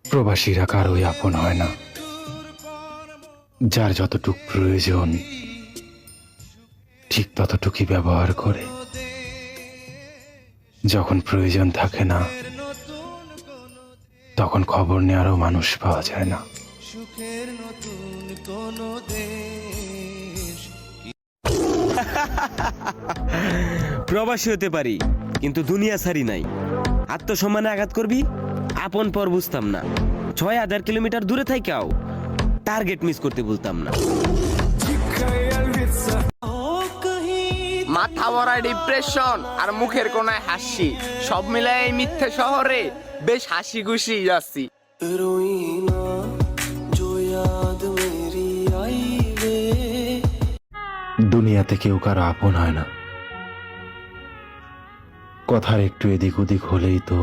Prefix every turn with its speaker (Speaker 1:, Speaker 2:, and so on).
Speaker 1: প্রবাসীরা কারোই আপন হয় না। যার যতটুক প্রয়োজন ঠিক ততটুকুই ব্যবহার করে। যখন প্রয়োজন থাকে না তখন খবর নেওয়ারও মানুষ পাওয়া যায় না।
Speaker 2: সুখের নতুন কোন দেশ।
Speaker 3: প্রবাসী হতে পারি কিন্তু দুনিয়া ছাড়ি নাই। আত্মসম্মানে আঘাত করবি, আপন পর বুঝতাম না। ৬,০০০ কিলোমিটার দূরে থাইকাও টার্গেট মিস করতে বলতাম না।
Speaker 4: মাথা ভরা ডিপ্রেশন আর মুখের কোনায় হাসি, সব মিলাই এই মিথ্যে শহরে বেশ হাসি খুশি যাচ্ছি।
Speaker 1: দুনিয়াতে কেউ কারো আপন হয় না। কথার একটু এদিক ওদিক হলেই তো